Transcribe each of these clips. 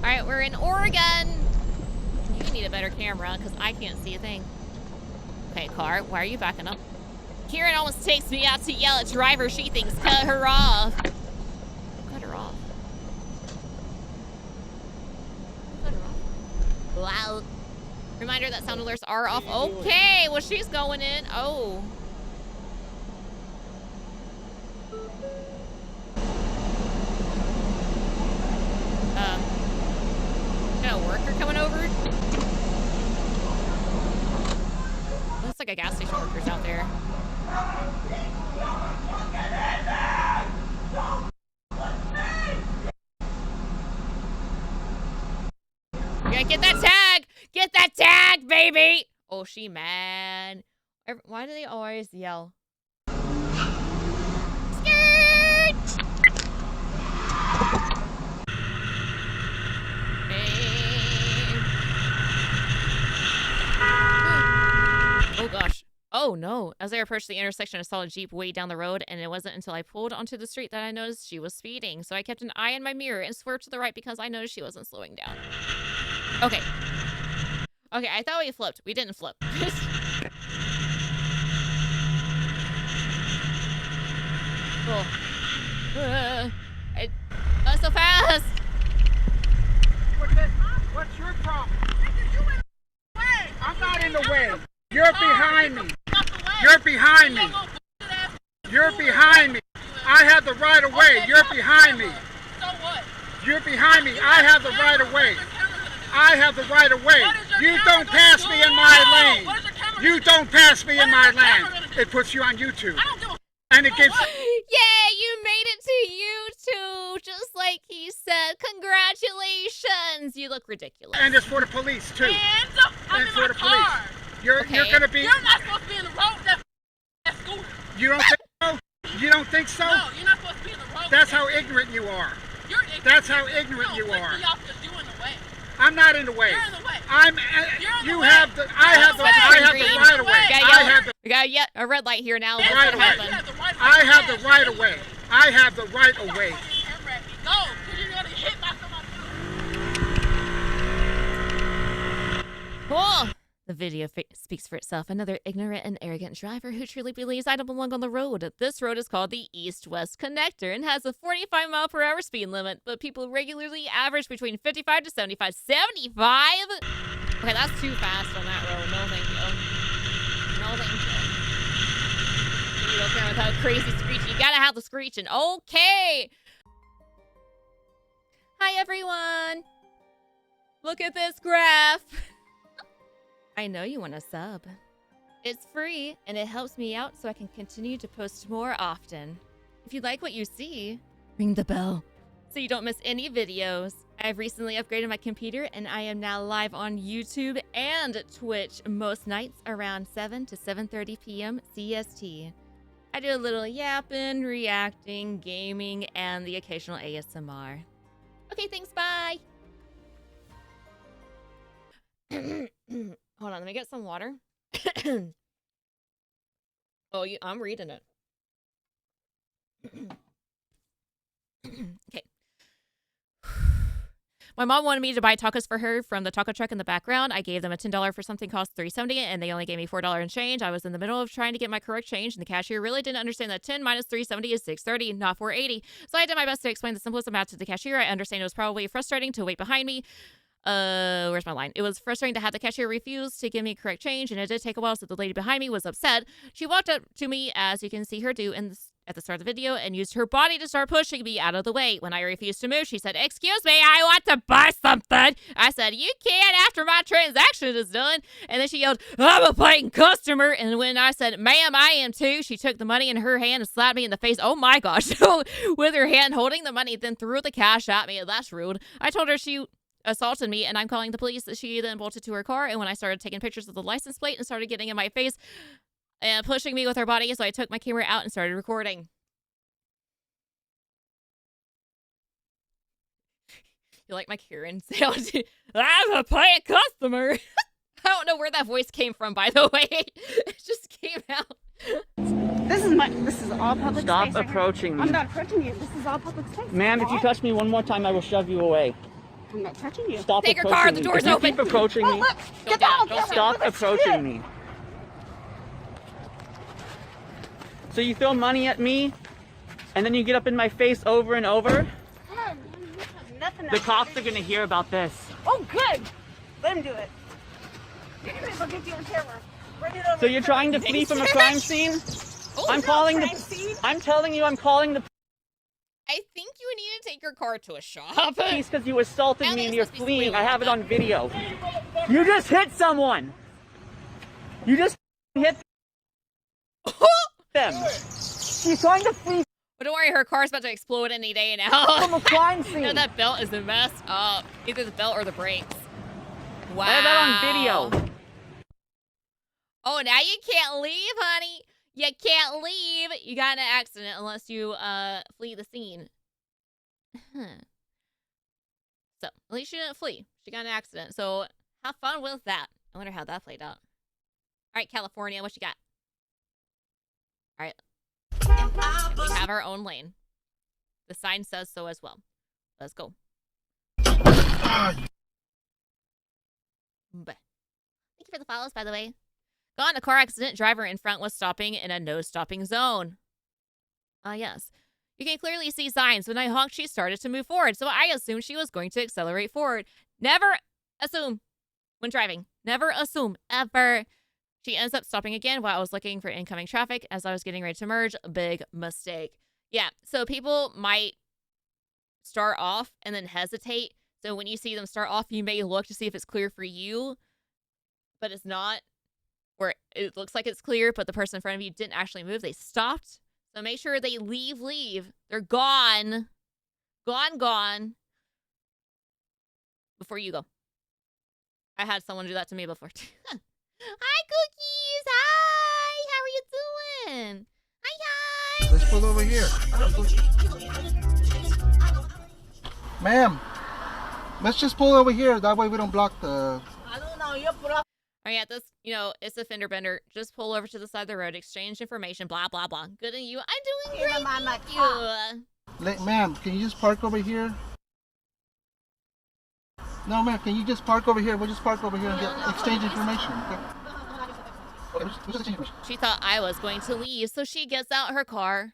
right, we're in Oregon. You need a better camera because I can't see a thing. Okay, car, why are you backing up? Kieran almost takes me out to yell at driver. She thinks cut her off. Cut her off. Cut her off. Wow. Reminder that sound alerts are off. Okay, well, she's going in. Oh. Got a worker coming over. Looks like a gas station worker's out there. Yeah, get that tag! Get that tag, baby! Oh, she mad. Why do they always yell? Skirt! Oh gosh. Oh no. As I approached the intersection, I saw a Jeep way down the road, and it wasn't until I pulled onto the street that I noticed she was speeding. So I kept an eye on my mirror and swerved to the right because I noticed she wasn't slowing down. Okay. Okay, I thought we flipped. We didn't flip. Cool. Not so fast. What's your problem? I'm not in the way. You're behind me. You're behind me. You're behind me. I have the right of way. You're behind me. So what? You're behind me. I have the right of way. I have the right of way. You don't pass me in my lane. You don't pass me in my lane. It puts you on YouTube. And it gives... Yeah, you made it to YouTube, just like he said. Congratulations. You look ridiculous. And it's for the police, too. I'm in my car. You're going to be... You're not supposed to be in the road. That's scooter. You don't think so? You don't think so? No, you're not supposed to be in the road. That's how ignorant you are. You're ignorant. That's how ignorant you are. You're in the way. I'm not in the way. You're in the way. I have the right of way. We got a red light here now. What's Right gonna happen? I have the right of way. I have the right of way. Go, because you're going to hit by somebody. Cool. The video speaks for itself. Another ignorant and arrogant driver who truly believes I don't belong on the road. This road is called the East-West Connector and has a 45-mile-per-hour speed limit, but people regularly average between 55 to 75. 75? Okay, that's too fast on that road. No, thank you. No, thank you. You don't care about crazy screeching. You gotta have the screeching. Okay. Hi, everyone. Look at this graph. I know you want to sub. It's free, and it helps me out so I can continue to post more often. If you like what you see, ring the bell so you don't miss any videos. I've recently upgraded my computer, and I am now live on YouTube and Twitch most nights around 7 to 7:30 p.m. CST. I do a little yapping, reacting, gaming, and the occasional ASMR. Okay, thanks, bye! Hold on, let me get some water. Oh, I'm reading it. Okay. My mom wanted me to buy tacos for her from the taco truck in the background. I gave them a $10 for something cost $3.70, and they only gave me $4 in change. I was in the middle of trying to get my correct change, and the cashier really didn't understand that 10 minus $3.70 is $6.30, not $4.80. So I did my best to explain the simplest amount to the cashier. I understand it was probably frustrating to wait behind me. Where's my line? It was frustrating to have the cashier refuse to give me correct change, and it did take a while, so the lady behind me was upset. She walked up to me, as you can see her do at the start of the video, and used her body to start pushing me out of the way. When I refused to move, she said, "Excuse me, I want to buy something." I said, "You can't after my transaction is done." And then she yelled, "I'm a paying customer." And when I said, "Ma'am, I am too," she took the money in her hand and slapped me in the face. Oh my gosh. With her hand holding the money, then threw the cash at me. That's rude. I told her she assaulted me and I'm calling the police. She then bolted to her car, and when I started taking pictures of the license plate and started getting in my face and pushing me with her body, so I took my camera out and started recording. You like my Karen sound? I'm a paying customer. I don't know where that voice came from, by the way. It just came out. This is all public space. Stop approaching me. I'm not approaching you. This is all public space. Ma'am, if you touch me one more time, I will shove you away. I'm not touching you. Stop Take your approaching car, me. the door's If you open. Keep approaching me. Look, Don't get do down. it. Don't Stop approaching me. So you throw money at me, and then you get up in my face over and over? Nothing. The cops are gonna hear about this. Oh, good. Let him do it. I'll get you on camera. Bring it over. So you're trying to flee from a crime scene? I'm calling crime scene. I'm telling you, I'm calling the I think you need to take your car to a shop. police because you assaulted Now me they're and you're supposed to be fleeing. I squealing have it about on video. You just hit someone. You just hit them. She's trying to flee But don't worry, her car's about to explode any day now. from a crime scene. No, that belt is messed up. Either the belt or the brakes. Wow. I have that on video. Oh, now you can't leave, honey. You can't leave. You got in an accident unless you flee the scene. So, at least she didn't flee. She got in an accident. So, have fun with that. I wonder how that played out. All right, California, what you got? All right. We have our own lane. The sign says so as well. Let's go. Thank you for the follows, by the way. Got in a car accident. Driver in front was stopping in a no stopping zone. Yes. You can clearly see signs. When I honked, she started to move forward, so I assumed she was going to accelerate forward. Never assume when driving. Never assume, ever. She ends up stopping again while I was looking for incoming traffic as I was getting ready to merge. Big mistake. Yeah, so people might start off and then hesitate. So when you see them start off, you may look to see if it's clear for you, but it's not. Or it looks like it's clear, but the person in front of you didn't actually move. They stopped. So make sure they leave. They're gone. Gone. Before you go. I had someone do that to me before. Hi, Cookies. Hi. How are you doing? Hi. Let's pull over here. Ma'am, let's just pull over here. That way we don't block the... Oh yeah, this, it's a fender bender. Just pull over to the side of the road, exchange information, blah, blah, blah. Good on you. I'm doing great. Thank you. Ma'am, can you just park over here? No, ma'am, can you just park over here? We'll just park over here and exchange information. Okay? Okay, we'll just exchange information. She thought I was going to leave, so she gets out her car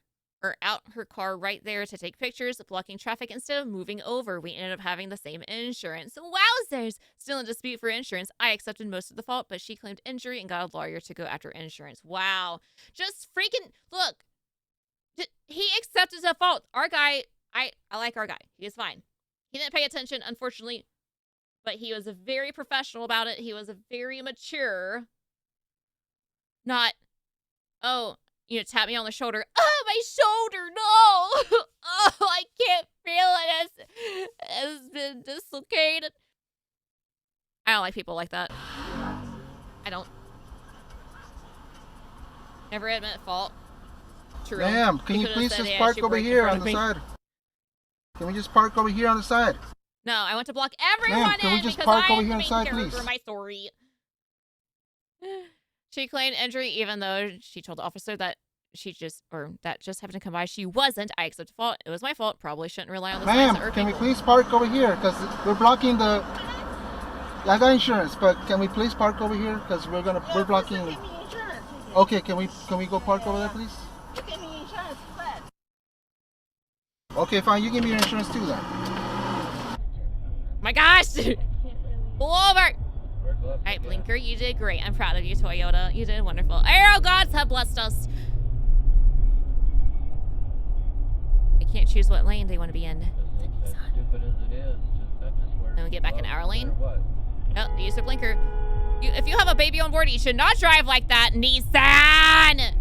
right there to take pictures, blocking traffic instead of moving over. We ended up having the same insurance. Wowzers! Still in dispute for insurance. I accepted most of the fault, but she claimed injury and got a lawyer to go after insurance. Wow. Just freaking, look. He accepted the fault. Our guy, I like our guy. He is fine. He didn't pay attention, unfortunately, but he was very professional about it. He was very mature. Not, tap me on the shoulder. Oh, my shoulder, no! Oh, I can't feel it. It's been dislocated. I don't like people like that. I don't. Never admit fault. True. Ma'am, can you please just park over here on the side? Can we just park over here on the side? No, I want to block everyone Ma'am, can we just because park I'm over here the on the main side, character please? of my story. She claimed injury even though she told the officer that that just happened to come by. She wasn't. I accept fault. It was my fault. Probably shouldn't rely on the signs Ma'am, or can we people. please park over here? Because we're blocking the... I got insurance, but can we please park over here? Because we're blocking... Okay, can we go park over there, please? You give me insurance first. Okay, fine. You give me your insurance too, then. My gosh! Pull over! Alright, Blinker, you did great. I'm proud of you, Toyota. You did wonderful. Aero gods have blessed us. I can't choose what lane they want to be in. Then we get back in our lane. Oh, use the blinker. If you have a baby on board, you should not drive like that, Nissan!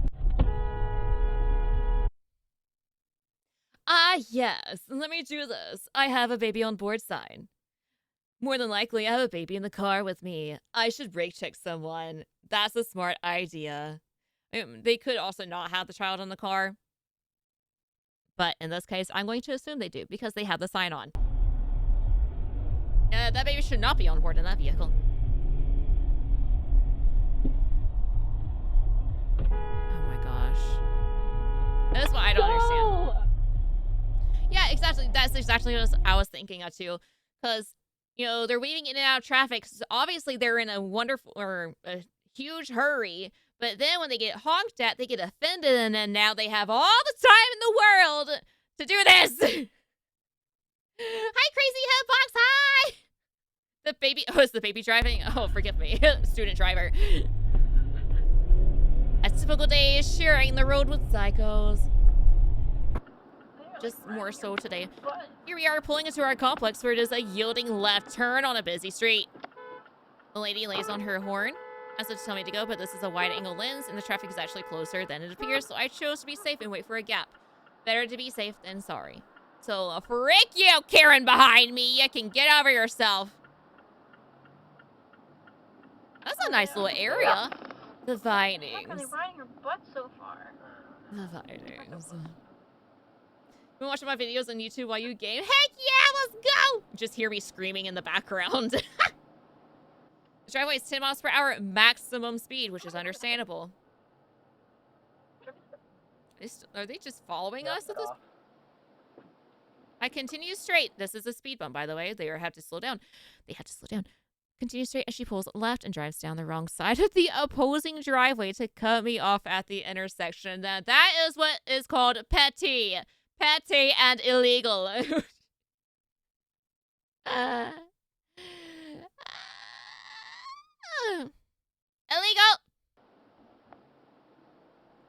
Yes. Let me do this. I have a baby on board sign. More than likely, I have a baby in the car with me. I should brake check someone. That's a smart idea. They could also not have the child in the car. But in this case, I'm going to assume they do because they have the sign on. That baby should not be on board in that vehicle. Oh my gosh. That's what I don't understand. Yeah, exactly. That's exactly what I was thinking of too. Because You know, they're weaving in and out of traffic. So obviously, they're in a wonderful or a huge hurry. But then when they get honked at, they get offended, and then now they have all the time in the world to do this. Hi, crazy hitbox. Hi. The baby. Oh, is the baby driving? Oh, forgive me. Student driver. A typical day is sharing the road with psychos. Just more so today. Here we are pulling into our complex where it is a yielding left turn on a busy street. The lady lays on her horn as if to tell me to go, but this is a wide angle lens and the traffic is actually closer than it appears, so I chose to be safe and wait for a gap. Better to be safe than sorry. So, frick you, Karen behind me. You can get over yourself. That's a nice little area. The Vinings. Look, they're riding your butt so far. The Vinings. Been watching my videos on YouTube while you game? Heck yeah, let's go! Just hear me screaming in the background. The driveway is 10 miles per hour maximum speed, which is understandable. Are they just following us at this? I continue straight. This is a speed bump, by the way. They have to slow down. They have to slow down. Continue straight as she pulls left and drives down the wrong side of the opposing driveway to cut me off at the intersection. That is what is called petty. Petty and illegal. Illegal.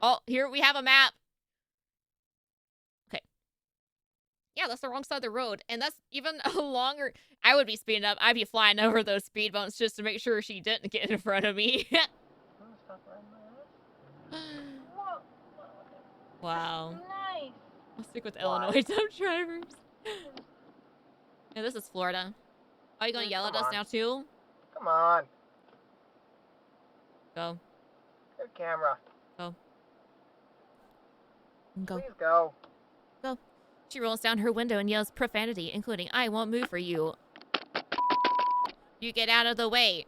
Oh, here we have a map. Okay. Yeah, that's the wrong side of the road. And that's even a longer... I would be speeding up. I'd be flying over those speed bumps just to make sure she didn't get in front of me. Wow. Nice. I'll stick with Illinois dump drivers. Yeah, this is Florida. Are you going to yell at us now, too? Come on. Go. Good camera. Go. Please go. Go. She rolls down her window and yells profanity, including, I won't move for you. You get out of the way.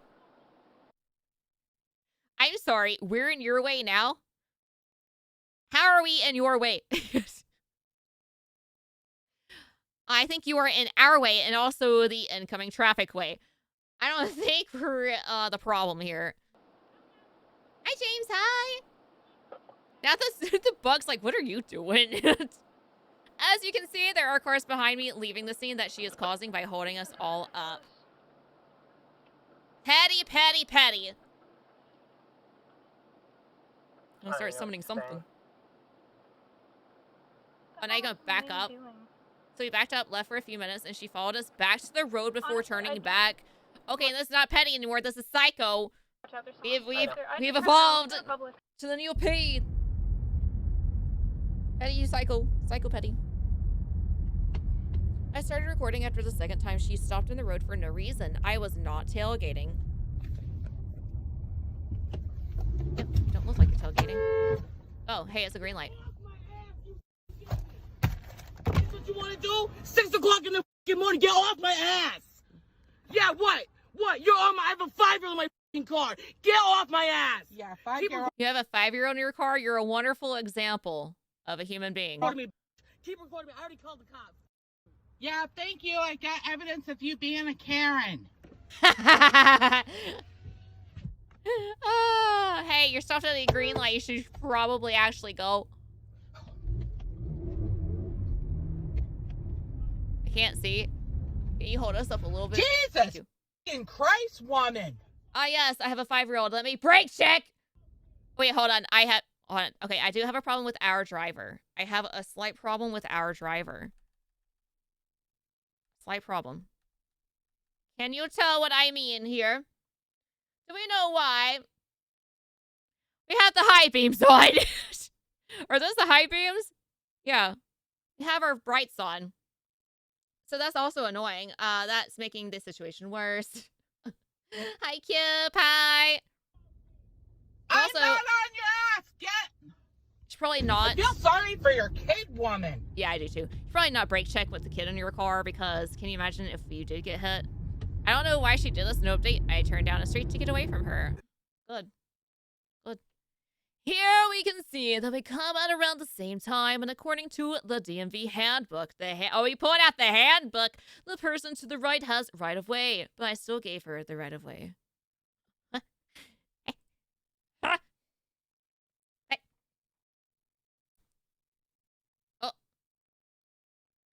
I'm sorry, we're in your way now? How are we in your way? I think you are in our way and also the incoming traffic way. I don't think we're the problem here. Hi, James. Hi. Now the bug's like, what are you doing? As you can see, there are cars behind me leaving the scene that she is causing by holding us all up. Petty, petty, petty. I'm gonna start summoning something. Oh, now you're gonna back up. So we backed up, left for a few minutes, and she followed us back to the road before turning back. Okay, this is not petty anymore. This is psycho. We've evolved to the new P. Petty, you psycho. Psycho petty. I started recording after the second time she stopped in the road for no reason. I was not tailgating. Yep, you don't look like you're tailgating. Oh, hey, it's a green light. That's what you want to do? 6 o'clock in the morning, get off my ass! Yeah, what? What? You're on my... I have a 5-year-old in my car. Get off my ass! Yeah, 5-year-old. You have a 5-year-old in your car? You're a wonderful example of a human being. Keep recording me. I already called the cops. Yeah, thank you. I got evidence of you being a Karen. Oh, hey, you're stopped at a green light. You should probably actually go. I can't see. Can you hold us up a little bit? Jesus! In Christ, woman! Ah, yes, I have a 5-year-old. Let me brake check! Wait, hold on. Hold on. Okay, I do have a problem with our driver. I have a slight problem with our driver. Slight problem. Can you tell what I mean here? Do we know why? We have the high beams on. Are those the high beams? Yeah. We have our brights on. So that's also annoying. That's making the situation worse. Hi, Cube. Hi. Also, I'm not on your ass! Get... She's probably not. I feel sorry for your kid, woman. Yeah, I do too. She's probably not brake check with the kid in your car because can you imagine if you did get hit? I don't know why she did this. No update. I turned down a street to get away from her. Good. Good. Here we can see that we come at around the same time, and according to the DMV handbook, we pulled out the handbook, the person to the right has right of way, but I still gave her the right of way. Oh.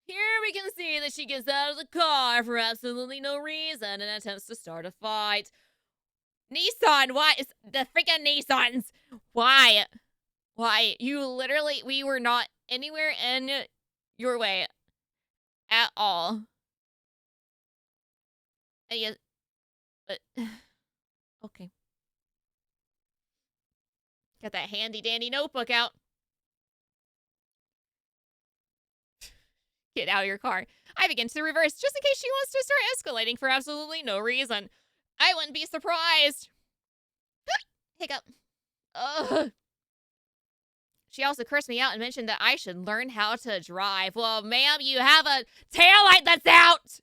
Here we can see that she gets out of the car for absolutely no reason and attempts to start a fight. Nissan, why? It's the freaking Nissans. Why? Why? You literally, we were not anywhere in your way at all. And yet, okay. Got that handy dandy notebook out. Get out of your car. I begin to reverse just in case she wants to start escalating for absolutely no reason. I wouldn't be surprised. Hiccup. Ugh. She also cursed me out and mentioned that I should learn how to drive. Well, ma'am, you have a taillight that's out.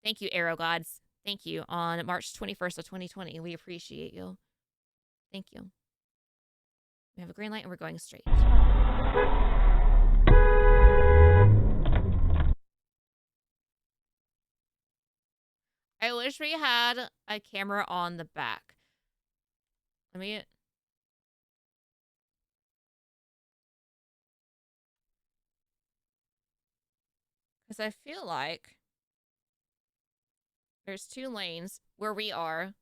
Thank you, Aero Gods. Thank you on March 21st of 2020. We appreciate you. Thank you. We have a green light and we're going straight. I wish we had a camera on the back. Let me... Because I feel like there's 2 lanes where we are.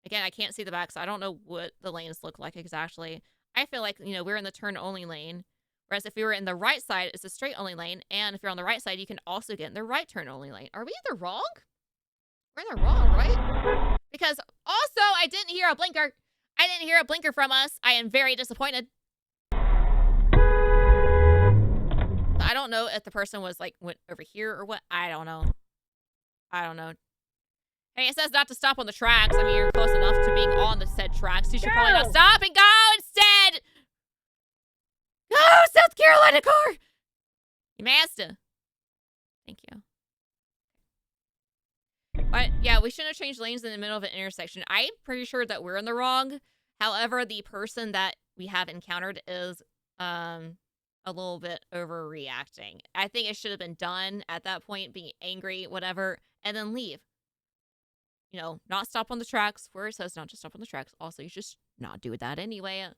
Again, I can't see the back, so I don't know what the lanes look like exactly. I feel like, we're in the turn-only lane. Whereas if we were in the right side, it's a straight-only lane. And if you're on the right side, you can also get in the right turn-only lane. Are we in the wrong? We're in the wrong, right? Because also, I didn't hear a blinker. I didn't hear a blinker from us. I am very disappointed. I don't know if the person was went over here or what. I don't know. Hey, it says not to stop on the tracks. I mean, you're close enough to being on the said tracks. You should probably not stop and go instead. Go, South Carolina car. You master. Thank you. But yeah, we shouldn't have changed lanes in the middle of an intersection. I'm pretty sure that we're in the wrong. However, the person that we have encountered is a little bit overreacting. I think it should have been done at that point, being angry, whatever, and then leave. Not stop on the tracks where it says not to stop on the tracks. Also, you just not do that anyway. And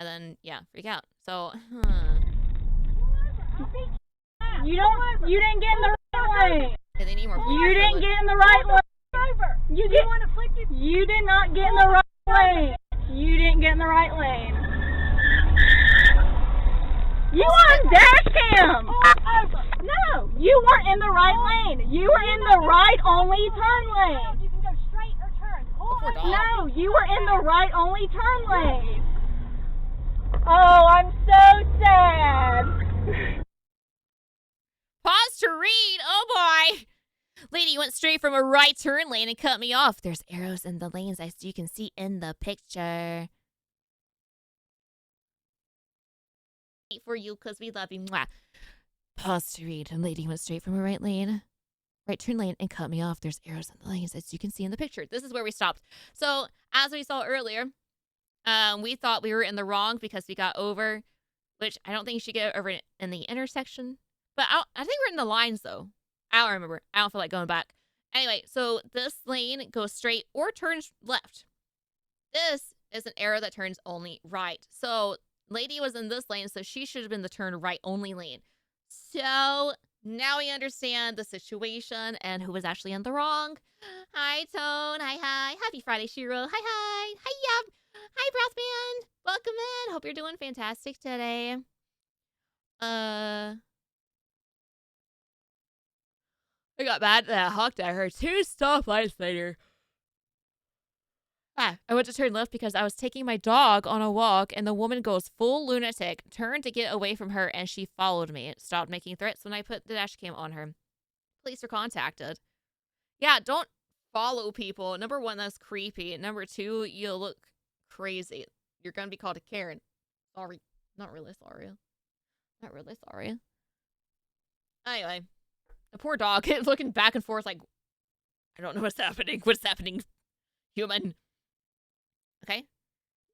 then, yeah, freak out. So, You didn't get in the right lane. Yeah, they need more You didn't get in the right lane. You did not get in the right lane. You didn't get in the right lane. You on Dashcam. No, you weren't in the right lane. You were in the right only turn lane. You can go straight or turn. No, you were in the right only turn lane. Oh, I'm so sad. Pause to read. Oh boy. Lady went straight from a right turn lane and cut me off. There's arrows in the lanes as you can see in the picture. For you because we love you. Mwah. Pause to read. And lady went straight from a right turn lane and cut me off. There's arrows in the lanes as you can see in the picture. This is where we stopped. So as we saw earlier, we thought we were in the wrong because we got over, which I don't think you should get over in the intersection. But I think we're in the lines though. I don't remember. I don't feel like going back. Anyway, so this lane goes straight or turns left. This is an arrow that turns only right. So lady was in this lane, so she should have been the turn right only lane. So now we understand the situation and who was actually in the wrong. Hi, Tone. Hi. Happy Friday, Shiro. Hi. Hi, Breathman. Welcome in. Hope you're doing fantastic today. I got mad that honked at her 2 stoplights later. I went to turn left because I was taking my dog on a walk and the woman goes full lunatic, turned to get away from her, and she followed me. It stopped making threats when I put the dash cam on her. Police were contacted. Yeah, don't follow people. Number 1, that's creepy. Number 2, you look crazy. You're going to be called a Karen. Sorry. Not really sorry. Anyway, the poor dog looking back and forth like, I don't know what's happening. What's happening, human? Okay.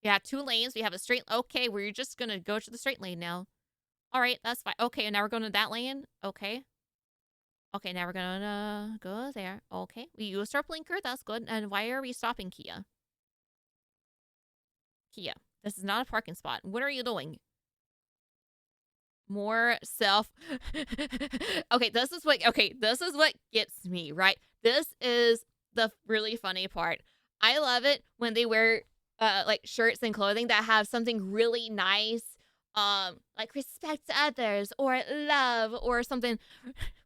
We have 2 lanes. We have a straight. Okay, we're just gonna go to the straight lane now. All right, that's fine. Okay, now we're going to that lane. Okay. Okay, now we're gonna go there. Okay, we used our blinker. That's good. And why are we stopping, Kia? Kia, this is not a parking spot. What are you doing? More self. Okay, this is what gets me, right? This is the really funny part. I love it when they wear like shirts and clothing that have something really nice, like respect others or love or something.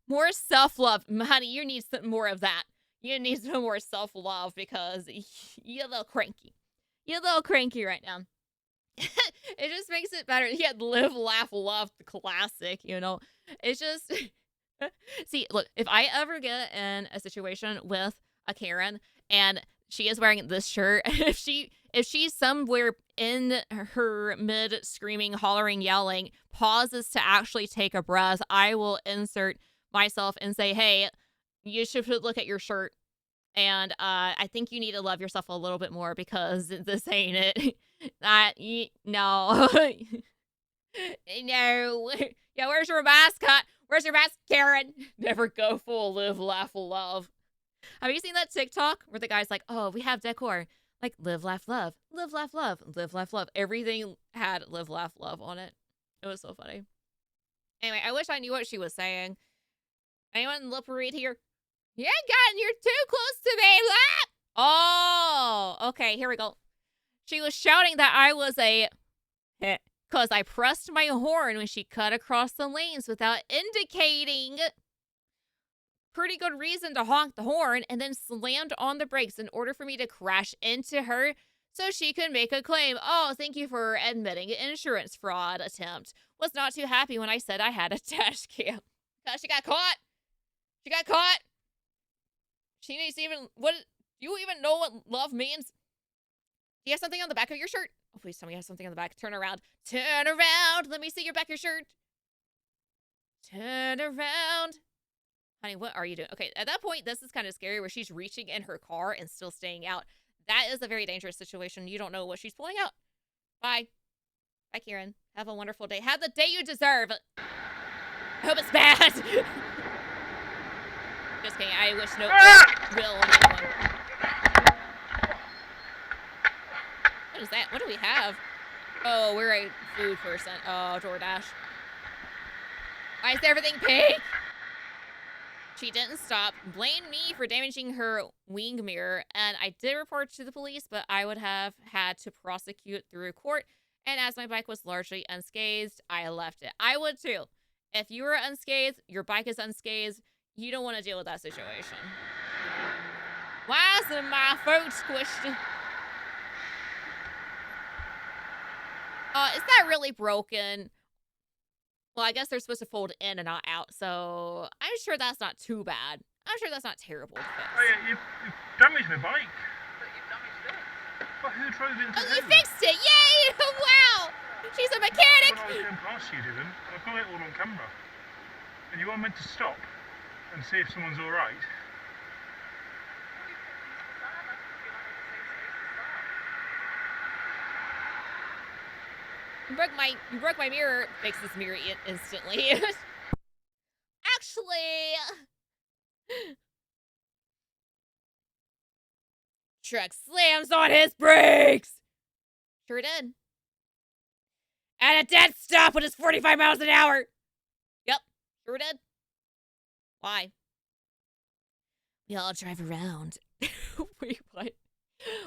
More self-love. Honey, you need some more of that. You need some more self-love because you're a little cranky. You're a little cranky right now. It just makes it better. He had live, laugh, love, the classic, you know. It's just see, look, if I ever get in a situation with a Karen and she is wearing this shirt, if she's somewhere in her mid screaming, hollering, yelling, pauses to actually take a breath, I will insert myself and say, hey, you should look at your shirt. And I think you need to love yourself a little bit more because this ain't it. No. No. Yeah, where's your mascot? Where's your mask, Karen? Never go full live, laugh, love. Have you seen that TikTok where the guy's like, oh, we have decor. Like, live, laugh, love. Live, laugh, love. Live, laugh, love. Everything had live, laugh, love on it. It was so funny. Anyway, I wish I knew what she was saying. Anyone lip read here? Yeah, God, you're too close to me. Ah! Oh, okay, here we go. She was shouting that I was a... because I pressed my horn when she cut across the lanes without indicating. Pretty good reason to honk the horn and then slammed on the brakes in order for me to crash into her so she could make a claim. Oh, thank you for admitting insurance fraud attempt. Was not too happy when I said I had a dash cam. She got caught. She got caught. She needs to even, what, do you even know what love means? Do you have something on the back of your shirt? Oh, please tell me you have something on the back. Turn around. Turn around. Let me see your back of your shirt. Turn around. Honey, what are you doing? Okay, at that point, this is kind of scary where she's reaching in her car and still staying out. That is a very dangerous situation. You don't know what she's pulling out. Bye. Bye, Kieran. Have a wonderful day. Have the day you deserve. I hope it's bad. Just kidding. I wish no will on anyone. What is that? What do we have? Oh, we're a food person. Oh, DoorDash. Why is everything pink? She didn't stop. Blamed me for damaging her wing mirror, and I did report to the police, but I would have had to prosecute through court, and as my bike was largely unscathed, I left it. I would too. If you were unscathed, your bike is unscathed, you don't want to deal with that situation. Why isn't my phone squished? Is that really broken? Well, I guess they're supposed to fold in and not out, so I'm sure that's not too bad. I'm sure that's not terrible to fix. Oh yeah, you damaged my bike. But you damaged it. But who drove into who? You fixed it! Yay! Wow! She's a mechanic! When I was going past you didn't. I've got it all on camera. And you are meant to stop and see if someone's alright. You broke my mirror. Makes this mirror instantly. Actually, truck slams on his brakes. Sure did. At a dead stop when it's 45 miles an hour. Yep, sure did. Why? We all drive around. Wait, what?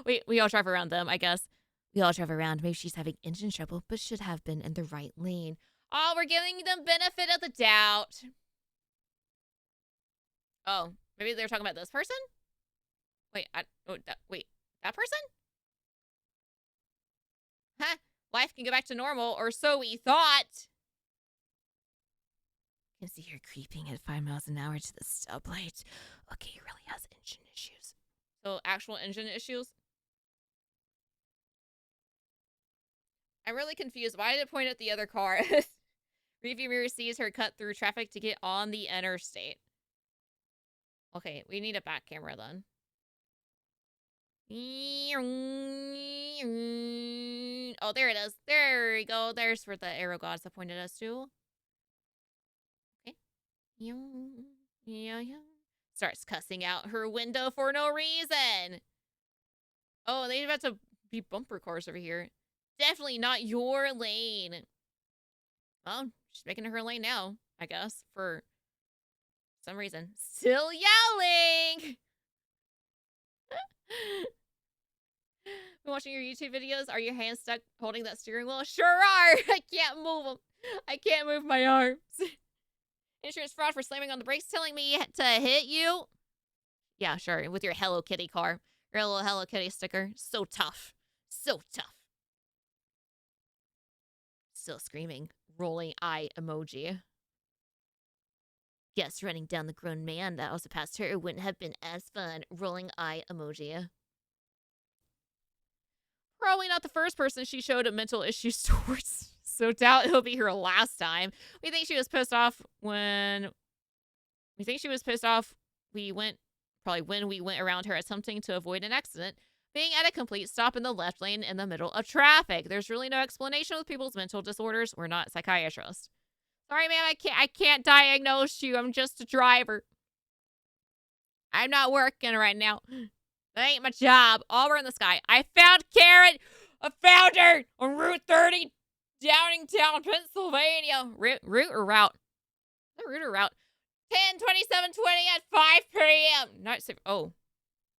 Wait, we all drive around them, I guess. We all drive around. Maybe she's having engine trouble, but should have been in the right lane. Oh, we're giving them benefit of the doubt. Oh, maybe they're talking about this person? Wait, wait, that person? Huh? Life can go back to normal, or so we thought. Can see her creeping at 5 miles an hour to the stoplight. Okay, he really has engine issues. So, actual engine issues? I'm really confused. Why did it point at the other car? Rearview mirror sees her cut through traffic to get on the interstate. Okay, we need a back camera then. Oh, there it is. There we go. There's where the arrow gods have pointed us to. Okay. Yeah. Starts cussing out her window for no reason. Oh, they're about to be bumper cars over here. Definitely not your lane. Well, she's making it her lane now, I guess, for some reason. Still yelling! Been watching your YouTube videos? Are your hands stuck holding that steering wheel? Sure are! I can't move them. I can't move my arms. Insurance fraud for slamming on the brakes, telling me to hit you? Yeah, sure, with your Hello Kitty car. Your little Hello Kitty sticker. So tough. So tough. Still screaming. Rolling eye emoji. Yes, running down the grown man that also passed her wouldn't have been as fun. Rolling eye emoji. Probably not the first person she showed mental issues towards. So doubt it'll be her last time. We think she was pissed off when... Probably when we went around her attempting to avoid an accident, being at a complete stop in the left lane in the middle of traffic. There's really no explanation with people's mental disorders. We're not psychiatrists. Sorry, ma'am, I can't diagnose you. I'm just a driver. I'm not working right now. That ain't my job. All we're in the sky. I found Karen. I found her on Route 30, Downingtown, Pennsylvania. Route or route? The route or route? 10/27/20 at 5 p.m. Not so. Oh,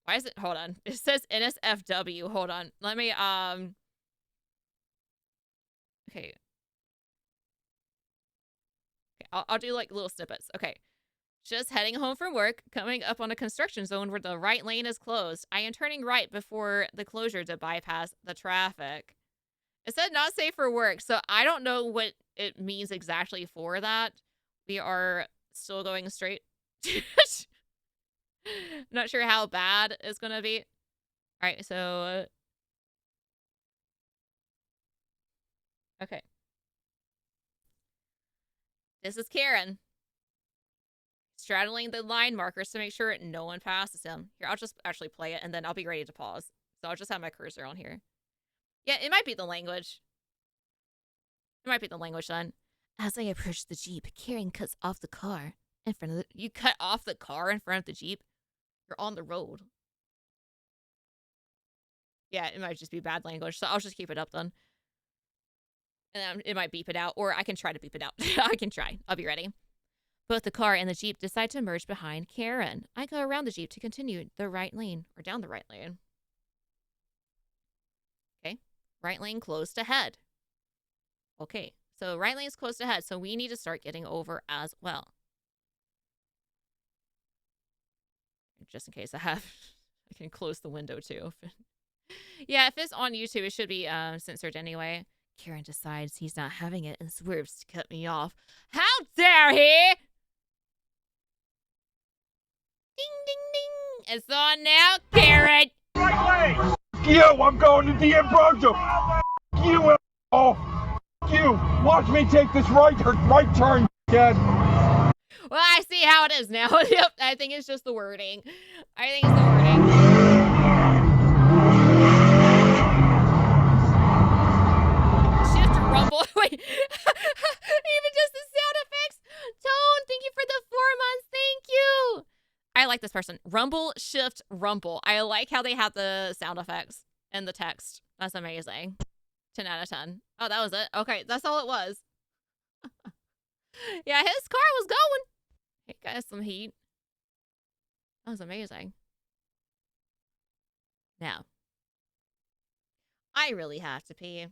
why is it? Hold on. It says NSFW. Hold on. Let me Okay. I'll do like little snippets. Okay. Just heading home from work, coming up on a construction zone where the right lane is closed. I am turning right before the closure to bypass the traffic. It said not safe for work, so I don't know what it means exactly for that. We are still going straight. Not sure how bad it's gonna be. All right, so okay. This is Karen. Straddling the line markers to make sure no one passes him. Here, I'll just actually play it, and then I'll be ready to pause. So I'll just have my cursor on here. Yeah, it might be the language. It might be the language then. As I approach the Jeep, Karen cuts off the car in front of the... You cut off the car in front of the Jeep? You're on the road. Yeah, it might just be bad language, so I'll just keep it up then. And it might beep it out, or I can try to beep it out. I can try. I'll be ready. Both the car and the Jeep decide to merge behind Karen. I go around the Jeep to continue the right lane, or down the right lane. Okay. Right lane closed ahead. Okay. So right lane's closed ahead, so we need to start getting over as well. Just in case I can close the window too. Yeah, if it's on YouTube, it should be censored anyway. Karen decides he's not having it and swerves to cut me off. How dare he! Ding, ding, ding. It's on now, Karen. Right way. You, I'm going to the improv. You, oh, you. Watch me take this right turn, Dad. Well, I see how it is now. Yep, I think it's just the wording. I think it's the wording. Shift rumble. Wait. Even just the sound effects. Tone, thank you for the 4 months. Thank you. I like this person. Rumble, shift, rumble. I like how they have the sound effects and the text. That's amazing. 10 out of 10. Oh, that was it? Okay, that's all it was. Yeah, his car was going. He got some heat. That was amazing. Now, I really have to pee.